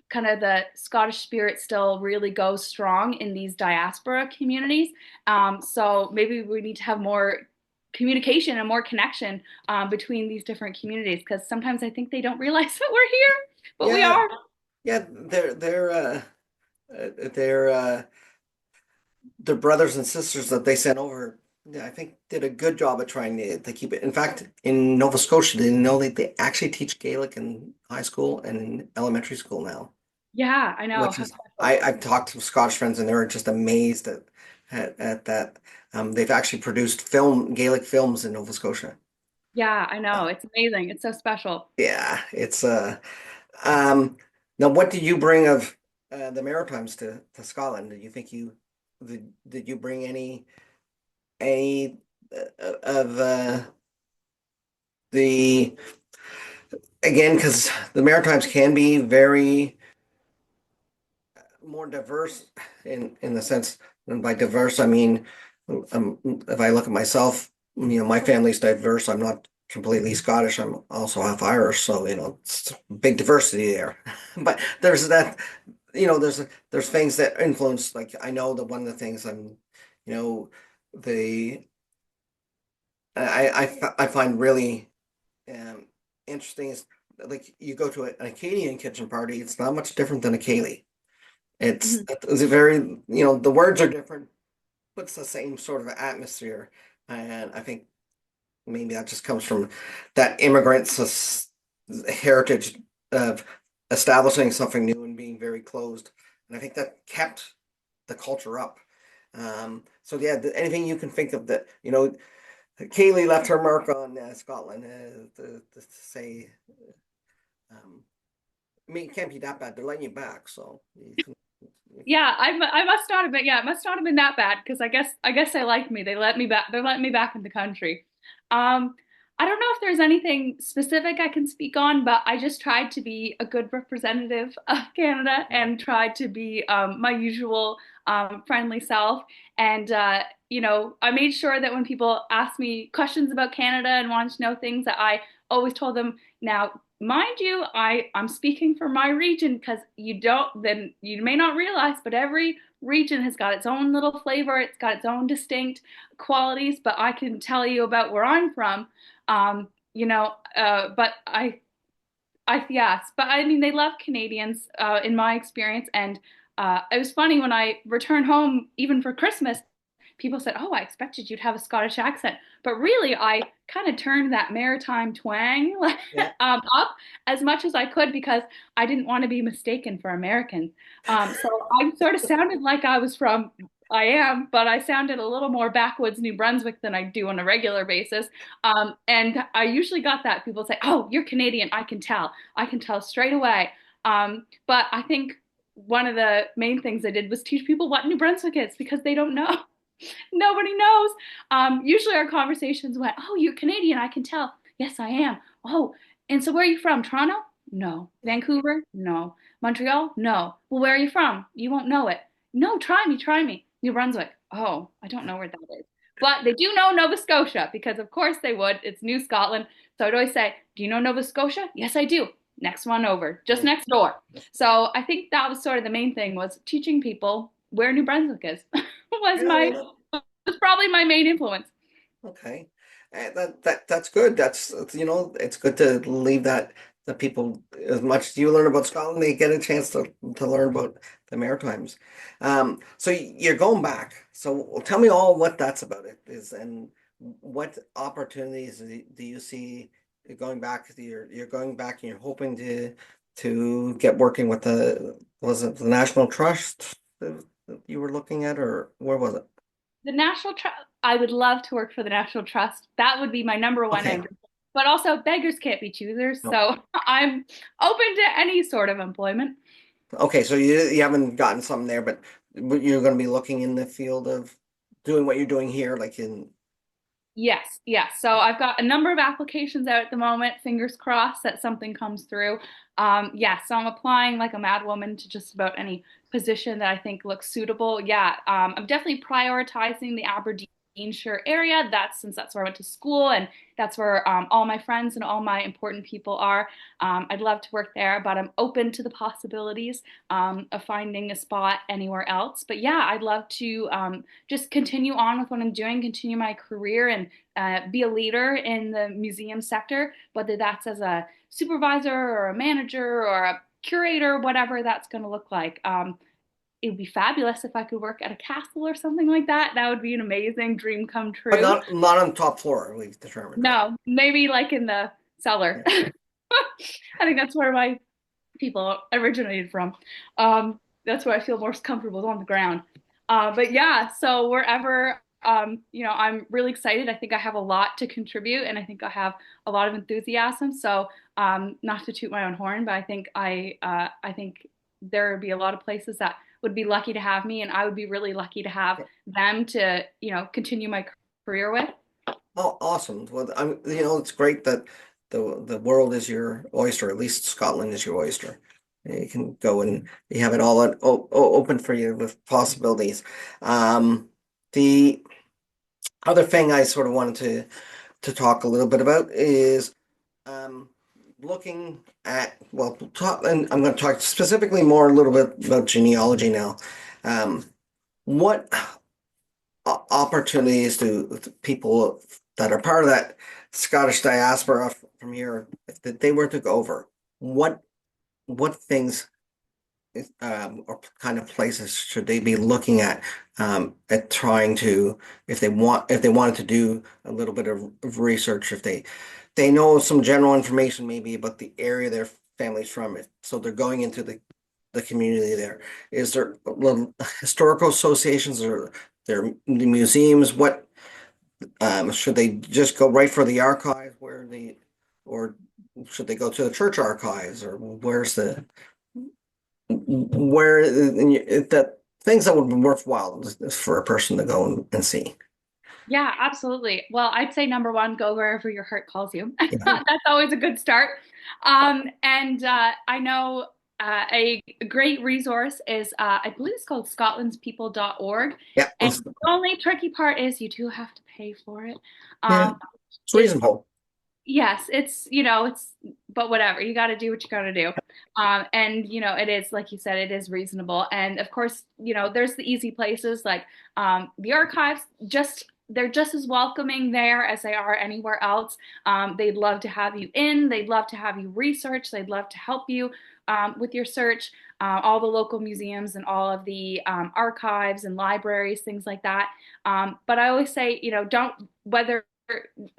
kind of the Scottish spirit still really goes strong in these diaspora communities. So maybe we need to have more communication and more connection between these different communities, because sometimes I think they don't realize that we're here, but we Yeah, are. yeah, they're the brothers and sisters that they sent over, yeah, I think did a good job of trying to keep it. In fact, in Nova Scotia, they know that they actually teach Gaelic in high school and in elementary school now, Yeah, I know. which How is special. I've talked to Scottish friends and they're just amazed at that. They've actually produced Gaelic films in Nova Scotia. Yeah, I know. It's amazing. It's so special. Yeah, it's um now what did you bring of the Maritimes to Scotland? Did you think did you bring any of the again, because the Maritimes can be very more diverse in the sense, and by diverse I mean, if I look at myself, my family's diverse. I'm not completely Scottish. I'm also half Irish, so it's big diversity there. But there's that, there's things that influence. Like I know that one of the things you know, the I find really um, interesting is like you go to an Acadian kitchen party, it's not much different than a Kaylee. Mhm. It's a very, the words are different, but it's the same sort of atmosphere. And I think maybe that just comes from that heritage of establishing something new and being very closed. And I think that kept the culture up. So yeah, anything you can think of that, Kaylee left her mark on Scotland, to say, um, I mean, it can't be that bad. They're letting you back, so Yeah, I must not have been. Yeah, it must not have been that bad, because I guess they liked me. They let me back. They're letting me back in the country. Um, I don't know if there's anything specific I can speak on, but I just tried to be a good representative of Canada and tried to be my usual friendly self. And I made sure that when people asked me questions about Canada and wanted to know things, that I always told them, now, mind you, I'm speaking for my region, because you may not realize, but every region has got its own little flavor. It's got its own distinct qualities. But I can tell you about where I'm from. But yes, but I mean, they love Canadians, in my experience. And it was funny when I returned home, even for Christmas, people said, "Oh, I expected you'd have a Scottish accent," but really, I kind of turned that maritime twang yeah. up as much as I could, because I didn't want to be mistaken for American. So I sort of sounded like I was from. I am, but I sounded a little more backwoods New Brunswick than I do on a regular basis. And I usually got that. People say, "Oh, you're Canadian. I can tell. I can tell straight away." But I think one of the main things I did was teach people what New Brunswick is, because they don't know. Nobody knows. Usually our conversations went, "Oh, you're Canadian, I can tell." "Yes, I am." "Oh, and so where are you from? Toronto?" "No." "Vancouver?" "No." "Montreal?" "No." "Well, where are you from?" "You won't know it." "No, try me, try me." "New Brunswick." "Oh, I don't know where that is." But they do know Nova Scotia because, of course, they would. It's New Scotland. So I'd always say, "Do you know Nova Scotia?" "Yes, I do." "Next one over, just Mm. next door." So I think that was sort of the main thing was teaching people where New Brunswick is was Yeah, my was probably my main influence. okay. That's good. It's good to leave that the people as much as you learn about Scotland, they get a chance to learn about the Maritimes. So you're going back. So tell me all what that's about it is and what opportunities do you see going back? You're going back and you're hoping to get working with was it the National Trust that you were looking at, or where was it? The National Trust, I would love to work for the National Trust. That would be my number one Okay. ambition. But also, beggars can't be choosers. No. So I'm open to any sort of employment. Okay, so you haven't gotten something there, but you're going to be looking in the field of doing what you're doing here, like in. Yes, yes. So I've got a number of applications out at the moment. Fingers crossed that something comes through. Yeah, so I'm applying like a mad woman to just about any position that I think looks suitable. Yeah, I'm definitely prioritizing the Aberdeenshire area. That's where I went to school and that's where all my friends and all my important people are. I'd love to work there, but I'm open to the possibilities of finding a spot anywhere else. But yeah, I'd love to just continue on with what I'm doing, continue my career, and be a leader in the museum sector, whether that's as a supervisor or a manager or a curator, whatever that's going to look like. It would be fabulous if I could work at a castle or something like that. That would be an amazing dream come But true. not on the top floor, we've determined, right? No, maybe like in the cellar. Yeah. I think that's where my people originated from. That's where I feel most comfortable is on the ground. But yeah, so wherever, I'm really excited. I think I have a lot to contribute, and I think I have a lot of enthusiasm. So, not to toot my own horn, but I think there would be a lot of places that would be lucky to have me, and I would be really lucky to have them to, continue my career with. Oh, awesome. Well, it's great that the world is your oyster, at least Scotland is your oyster. You can go and you have it all open for you with possibilities. The other thing I sort of wanted to talk a little bit about is um, looking at, well, and I'm going to talk specifically more a little bit about genealogy now. Um, what opportunities do people that are part of that Scottish diaspora from here, if they were to go over, what things or kind of places should they be looking at trying to if they wanted to do a little bit of research if they know some general information maybe about the area their family's from it so they're going into the community there is there little historical associations or there museums what should they just go right for the archive or should they go to the church archives or where's the where that things that would be worthwhile for a person to go and see. Yeah, absolutely. Well, I'd say number one, go wherever your heart calls you. Yeah, That's always a good start. And I know a great resource is, I believe it's called scotlandspeople.org. yeah, And the only tricky part is you do have to pay for it. yeah, Um, it's it's reasonable. Yes, but whatever, you got to do what you got to do. And, it is, like you said, it is reasonable. And of course, there's the easy places like the archives, they're just as welcoming there as they are anywhere else. They'd love to have you in, they'd love to have you research, they'd love to help you with your search. All the local museums and all of the archives and libraries, things like that. But I always say, don't, whether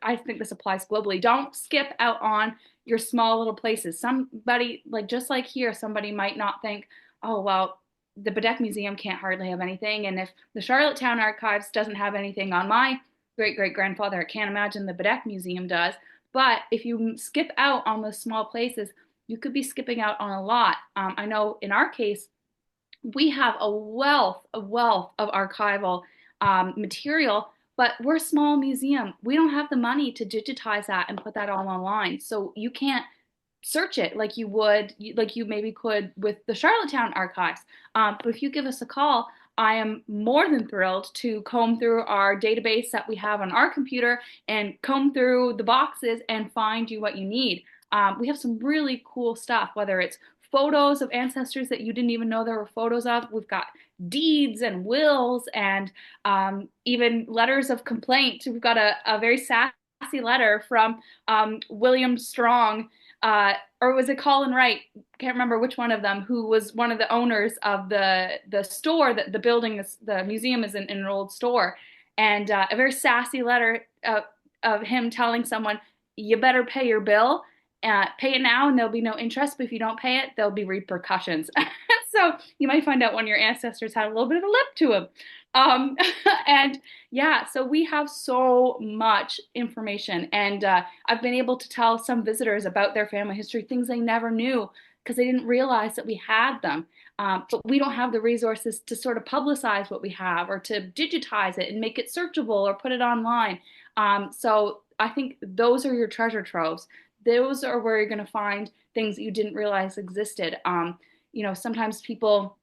I think this applies globally. Don't skip out on your small little places. Somebody, like just like here, somebody might not think, oh, well, the Bedeck Museum can't hardly have anything. And if the Charlottetown Archives doesn't have anything on my great great grandfather, I can't imagine the Bedeck Museum does. But if you skip out on those small places, you could be skipping out on a lot. I know in our case, we have a wealth of archival material. But we're a small museum. We don't have the money to digitize that and put that all online. So you can't search it like you would, like you maybe could with the Charlottetown archives. But if you give us a call, I am more than thrilled to comb through our database that we have on our computer and comb through the boxes and find you what you need. We have some really cool stuff, whether it's photos of ancestors that you didn't even know there were photos of. We've got deeds and wills and even letters of complaint. We've got a very sassy letter from William Strong, or was it Colin Wright? Can't remember which one of them, who was one of the owners of the store that the building, the museum is in an old store, and a very sassy letter of him telling someone, "You better pay your bill. Pay it now, and there'll be no interest. But if you don't pay it, there'll be repercussions." So you might find out one of your ancestors had a little bit of a lip to him. Um, and yeah, so we have so much information, and I've been able to tell some visitors about their family history, things they never knew because they didn't realize that we had them. But we don't have the resources to sort of publicize what we have or to digitize it and make it searchable or put it online. So I think those are your treasure troves. Those are where you're going to find things that you didn't realize existed. Sometimes people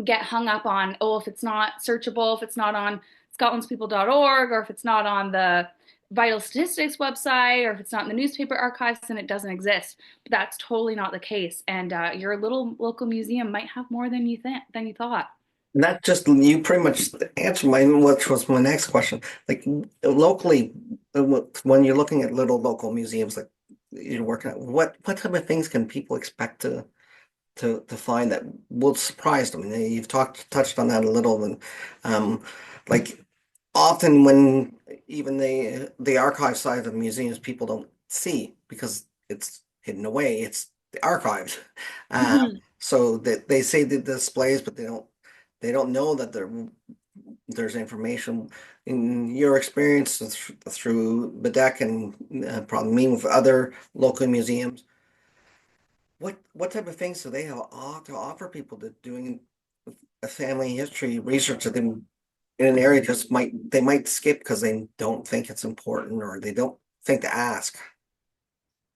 get hung up on, oh, if it's not searchable, if it's not on scotlandspeople.org, or if it's not on the vital statistics website, or if it's not in the newspaper archives, then it doesn't exist. But that's totally not the case. And your little local museum might have more than you thought. And that just you pretty much answered which was my next question. Like locally, when you're looking at little local museums, like you're working at, what type of things can people expect to find that will surprise them? And you've touched on that a little, and um, like often when even the archive side of museums people don't see because it's hidden away. It's the archives, Mhm. so that they say the displays, but they don't know that there's information. In your experience through Bedeck and probably meeting with other local museums, what type of things do they have to offer people that doing a family history research that they in an area just might skip because they don't think it's important or they don't think to ask.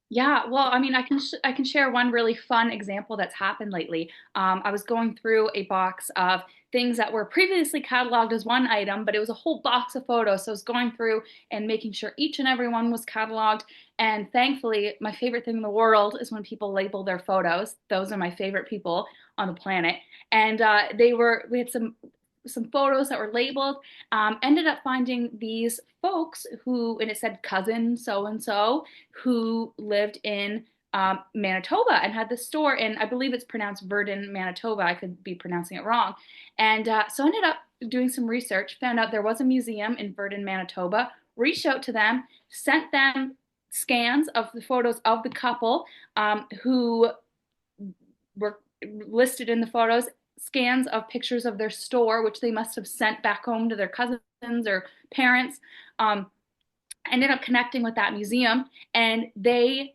Yeah, well, I mean, I can share one really fun example that's happened lately. I was going through a box of things that were previously cataloged as one item, but it was a whole box of photos. So I was going through and making sure each and every one was cataloged. And thankfully, my favorite thing in the world is when people label their photos. Those are my favorite people on the planet. And we had some photos that were labeled. Ended up finding these folks who, and it said cousin so and so, who lived in Manitoba and had this store in, I believe it's pronounced Verdun, Manitoba. I could be pronouncing it wrong. And so I ended up doing some research, found out there was a museum in Verdun, Manitoba, reached out to them, sent them scans of the photos of the couple who were listed in the photos, scans of pictures of their store, which they must have sent back home to their cousins or parents. Um, Ended up connecting with that museum, and they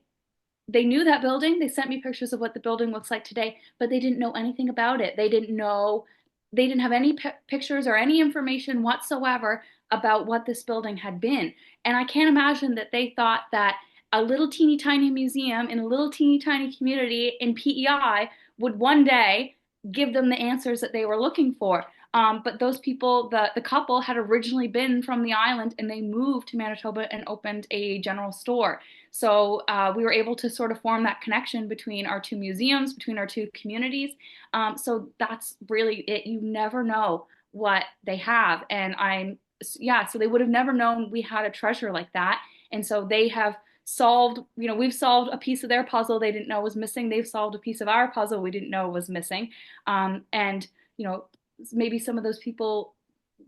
knew that building. They sent me pictures of what the building looks like today, but they didn't know anything about it. They didn't have any pictures or any information whatsoever about what this building had been. And I can't imagine that they thought that a little teeny tiny museum in a little teeny tiny community in PEI would one day give them the answers that they were looking for. But those people, the couple had originally been from the island and they moved to Manitoba and opened a general store. So we were able to sort of form that connection between our two museums, between our two communities. So that's really it. You never know what they have. And yeah, so they would have never known we had a treasure like that. And so they have solved, we've solved a piece of their puzzle they didn't know was missing. They've solved a piece of our puzzle we didn't know was missing. And, maybe some of those people,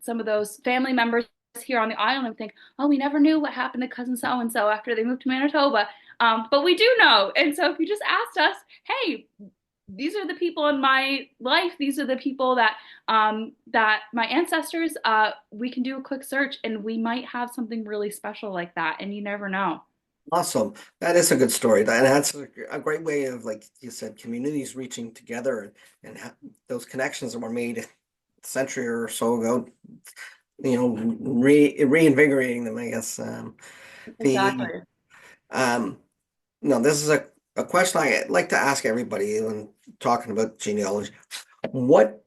some of those family members here on the island think, oh, we never knew what happened to cousin so and so after they moved to Manitoba. But we do know. And so if you just asked us, hey, these are the people in my life. These are the people that my ancestors. We can do a quick search, and we might have something really special like that. And you never know. Awesome. That is a good story. That's a great way of, like you said, communities reaching together and those connections that were made a century or so ago reinvigorating them, I guess. The Exactly. um, no, this is a question I like to ask everybody when talking about genealogy. What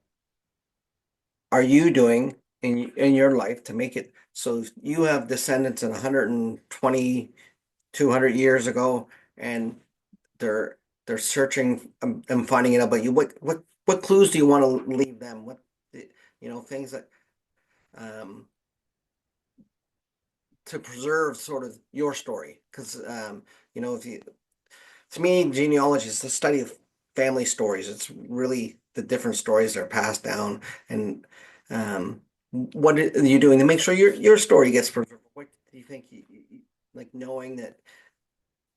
are you doing in your life to make it so you have descendants in 120, 200 years ago, and they're they're searching and finding it out about you? What clues do you want to leave them? Things that um to preserve sort of your story, because if you to me, genealogy is the study of family stories. It's really the different stories that are passed down, and what are you doing to make sure your story gets preserved? What do you think, like knowing that,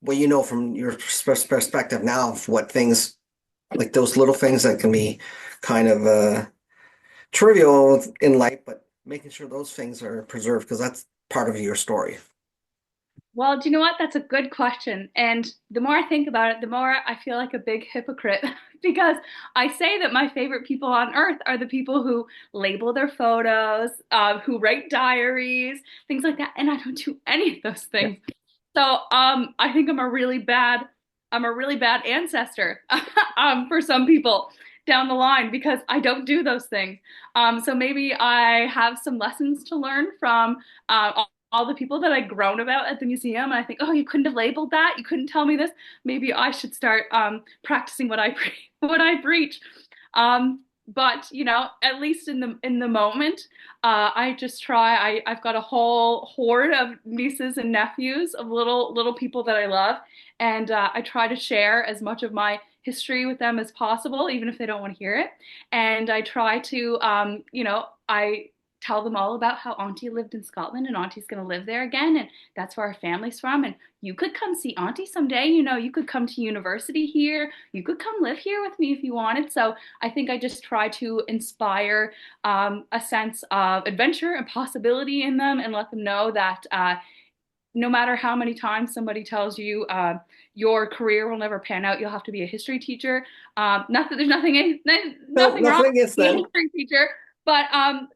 well, from your perspective now of what things, like those little things that can be kind of trivial in life, but making sure those things are preserved because that's part of your story. Well, do you know what? That's a good question. And the more I think about it, the more I feel like a big hypocrite because I say that my favorite people on earth are the people who label their photos, who write diaries, things like that. And I don't do any of those Yeah. things. So I think I'm a really bad ancestor for some people down the line because I don't do those things. So maybe I have some lessons to learn from all the people that I've grown about at the museum. And I think, oh, you couldn't have labeled that. You couldn't tell me this. Maybe I should start practicing what what I preach. But at least in the moment, I just try. I've got a whole horde of nieces and nephews of little people that I love, and I try to share as much of my history with them as possible, even if they don't want to hear it. And I try to, I tell them all about how Auntie lived in Scotland and Auntie's going to live there again, and that's where our family's from. And you could come see Auntie someday. You could come to university here. You could come live here with me if you wanted. So I think I just try to inspire a sense of adventure and possibility in them and let them know that no matter how many times somebody tells you your career will never pan out, you'll have to be a history teacher. Not that there's No, nothing wrong nothing with against being a them. history teacher, but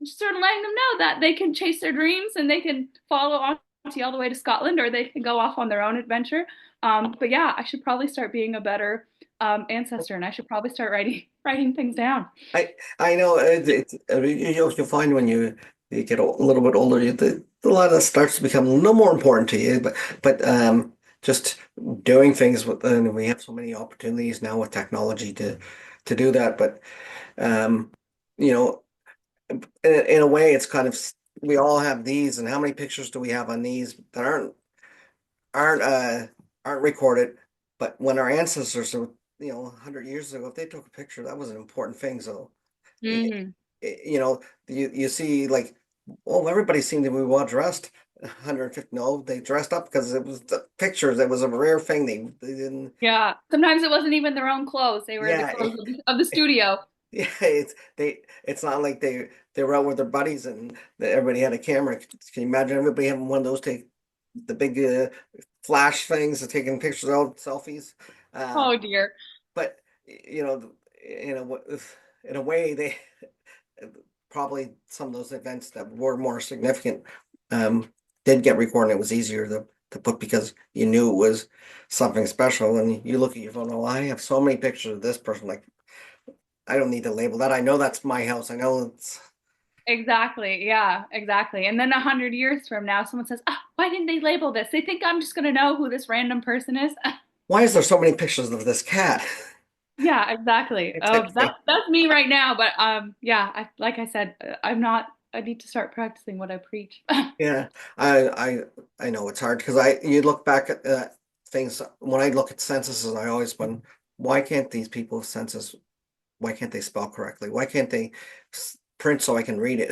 just sort of letting them know that they can chase their dreams and they can follow Auntie all the way to Scotland, or they can go off on their own adventure. But yeah, I should probably start being a better ancestor, and I should probably start writing things down. I know you'll find when you get a little bit older, a lot of that starts to become a little more important to you. But just doing things and we have so many opportunities now with technology to do that. But um, you know, in a way, it's kind of we all have these, and how many pictures do we have on these that aren't uh aren't recorded? But when our ancestors, 100 years ago, if they took a picture, that was an important thing. So it, Mm, you see, like, oh, everybody seemed to be well dressed. 150, no, they dressed up because it was the pictures. It was a rare thing. They didn't. yeah. Sometimes it wasn't even their own clothes. They were the Yeah, clothes of the studio. yeah. It's not like they were out with their buddies and everybody had a camera. Can you imagine everybody having one of those, take the big flash things and taking pictures out, selfies? Uh, Oh dear. but you know, in a way, they probably some of those events that were more significant um, did get recorded. It was easier to put because you knew it was something special. And you look at your phone, oh, I have so many pictures of this person. Like, I don't need to label that. I know that's my house. I know it's. Exactly. Yeah, exactly. And then 100 years from now, someone says, "Ah, why didn't they label this? They think I'm just going to know who this random person is." Why is there so many pictures of this cat? Yeah, exactly. Type Oh, of thing. that's me right now. But yeah, like I said, I'm not. I need to start practicing what I preach. Yeah, I know it's hard because you look back at things when I look at censuses, I always wonder, why can't these people census, why can't they spell correctly? Why can't they print so I can read it?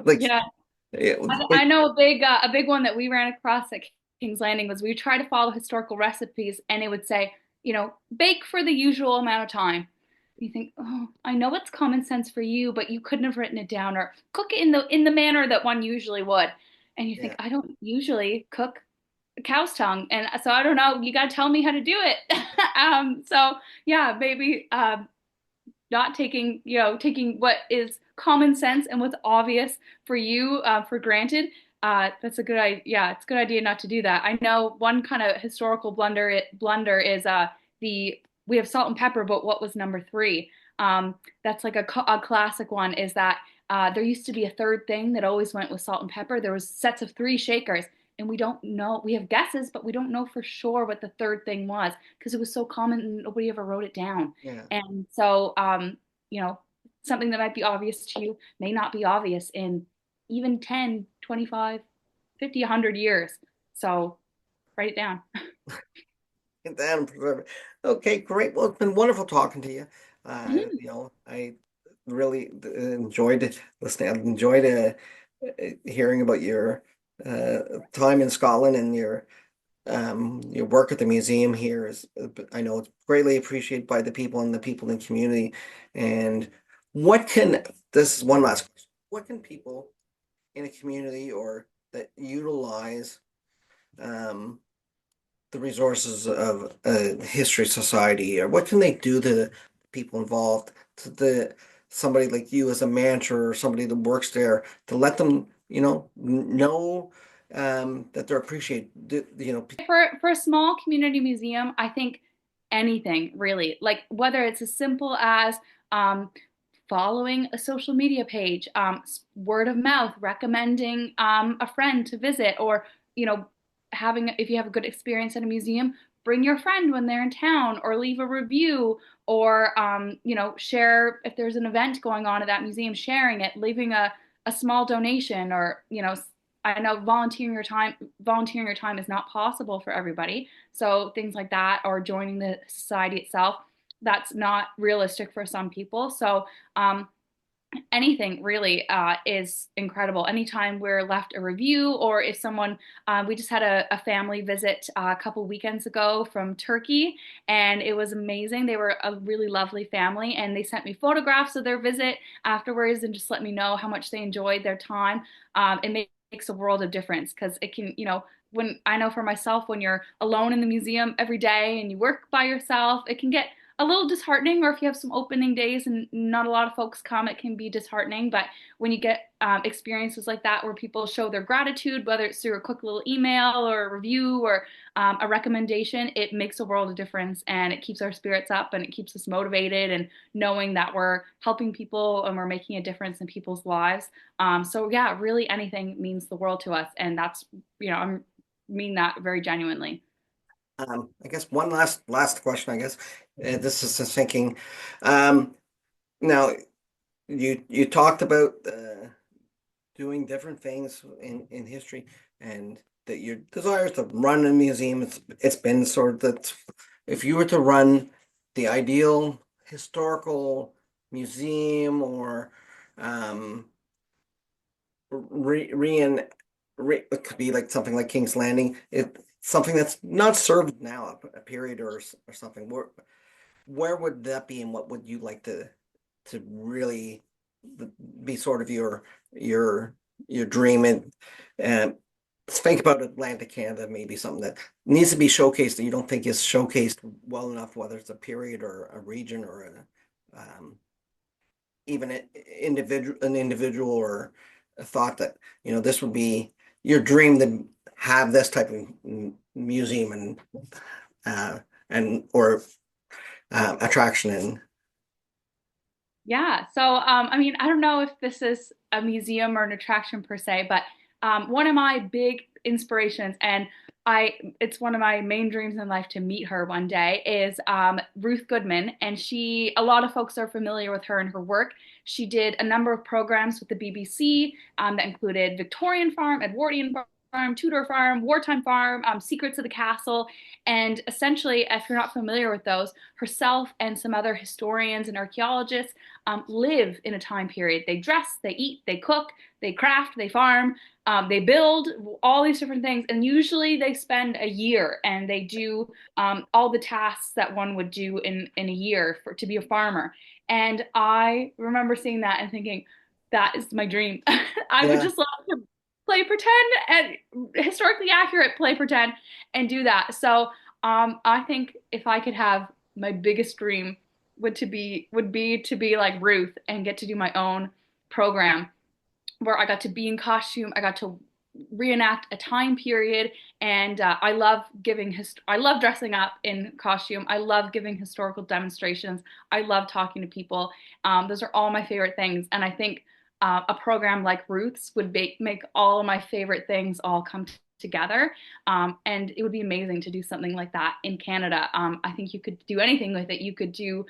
Like, Yeah, it, I know a big one that we ran across at King's Landing was we try to follow historical recipes, and it would say, bake for the usual amount of time. You think, oh, I know it's common sense for you, but you couldn't have written it down, or cook it in the manner that one usually would. And you think, yeah, I don't usually cook a cow's tongue, and so I don't know. You got to tell me how to do it. So yeah, maybe not taking, taking what is common sense and what's obvious for you for granted. That's a good idea. Yeah, it's a good idea not to do that. I know one kind of historical blunder is the we have salt and pepper, but what was number three? That's like a classic one. Is that there used to be a third thing that always went with salt and pepper. There was sets of three shakers, and we don't know. We have guesses, but we don't know for sure what the third thing was because it was so common and nobody ever wrote it down. Yeah. And so, you know, something that might be obvious to you may not be obvious in even 10, 25, 50, 100 years. So write it down. Get that and preserve it. Okay, great. Well, it's been wonderful talking to you. Mhm. I really enjoyed listening. I enjoyed hearing about your time in Scotland and your work at the museum here is, I know it's greatly appreciated by the people and the people in the community. And what can, this is one last question. What can people in a community or that utilize um, the resources of a history society, or what can they do to the people involved, to the somebody like you as a manager or somebody that works there, to let them, know that they're appreciated, For a small community museum, I think anything really, like whether it's as simple as um, following a social media page, word of mouth, recommending a friend to visit, or you know, having if you have a good experience at a museum, bring your friend when they're in town, or leave a review, or share if there's an event going on at that museum, sharing it, leaving a small donation, or I know volunteering your time is not possible for everybody. So things like that, or joining the society itself, that's not realistic for some people. So um, anything really is incredible. Anytime we're left a review, or if someone, we just had a family visit a couple weekends ago from Turkey, and it was amazing. They were a really lovely family, and they sent me photographs of their visit afterwards and just let me know how much they enjoyed their time. It makes a world of difference because it can, when I know for myself, when you're alone in the museum every day and you work by yourself, it can get a little disheartening, or if you have some opening days and not a lot of folks come, it can be disheartening. But when you get experiences like that where people show their gratitude, whether it's through a quick little email or a review or a recommendation, it makes a world of difference, and it keeps our spirits up and it keeps us motivated and knowing that we're helping people and we're making a difference in people's lives. So yeah, really anything means the world to us, and that's I mean that very genuinely. I guess one last question, I guess. This is just thinking. Um, Now, you talked about doing different things in history, and that your desire to run a museum. It's been sort of that if you were to run the ideal historical museum, or um, re, re, it could be like something like King's Landing. Something that's not served now, a period or something. Where would that be, and what would you like to really be sort of your your dream? And think about Atlantic Canada, maybe something that needs to be showcased that you don't think is showcased well enough, whether it's a period or a region or even an individual, or a thought that this would be your dream to have this type of museum uh, and or attraction in. Yeah. So, I mean, I don't know if this is a museum or an attraction per se, but one of my big inspirations, and it's one of my main dreams in life to meet her one day, is Ruth Goodman. And a lot of folks are familiar with her and her work. She did a number of programs with the BBC that included Victorian Farm, Edwardian Farm, Tudor Farm, Wartime Farm, Secrets of the Castle. And essentially, if you're not familiar with those, herself and some other historians and archaeologists live in a time period. They dress, they eat, they cook, they craft, they farm, they build all these different things. And usually they spend a year and they do all the tasks that one would do in a year to be a farmer. And I remember seeing that and thinking, that is my dream. I would Yeah. just love to play pretend and historically accurate play pretend and do that. So I think if I could have my biggest dream would be to be like Ruth and get to do my own program where I got to be in costume. I got to reenact a time period, and I love I love dressing up in costume. I love giving historical demonstrations. I love talking to people. Those are all my favorite things, and I think a program like Ruth's would make all of my favorite things all come together. And it would be amazing to do something like that in Canada. I think you could do anything with it. You could do,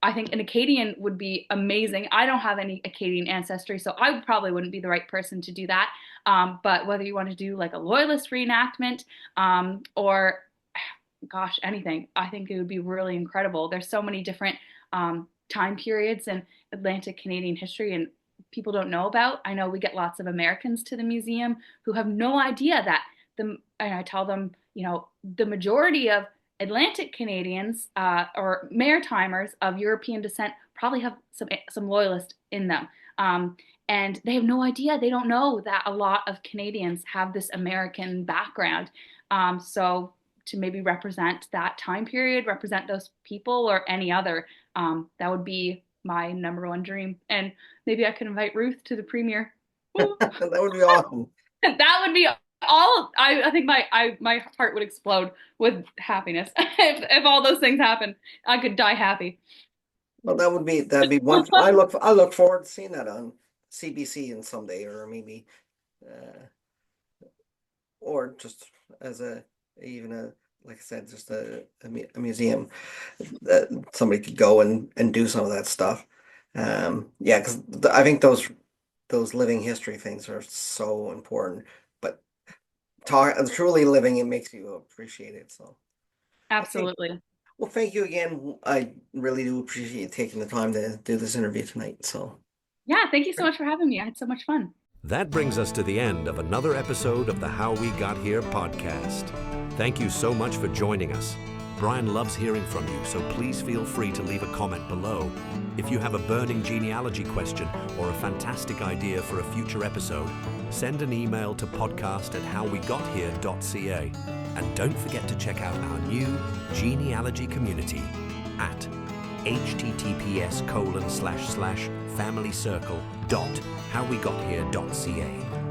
I think an Acadian would be amazing. I don't have any Acadian ancestry, so I probably wouldn't be the right person to do that. But whether you want to do like a loyalist reenactment, or gosh, anything, I think it would be really incredible. There's so many different time periods in Atlantic Canadian history, and people don't know about. I know we get lots of Americans to the museum who have no idea that and I tell them, the majority of Atlantic Canadians or Maritimers of European descent probably have some loyalists in them. And they have no idea. They don't know that a lot of Canadians have this American background. So to maybe represent that time period, represent those people or any other, that would be my number one dream. And maybe I could invite Ruth to the premiere. That would be awesome. That would be all. I think my heart would explode with happiness if all those things happen. I could die happy. Well, that'd be wonderful. I look forward to seeing that on CBC in someday, or maybe, or just as like I said, just a museum that somebody could go and do some of that stuff. Yeah, because I think those living history things are so important. But truly living, it makes you appreciate it. So absolutely. Well, thank you again. I really do appreciate you taking the time to do this interview tonight. So yeah, thank you so much for having me. I had so much fun. That brings us to the end of another episode of the How We Got Here podcast. Thank you so much for joining us. Brian loves hearing from you, so please feel free to leave a comment below. If you have a burning genealogy question or a fantastic idea for a future episode, send an email to podcast@howwegothere.ca. And don't forget to check out our new genealogy community at https://familycircle.howwegothere.ca.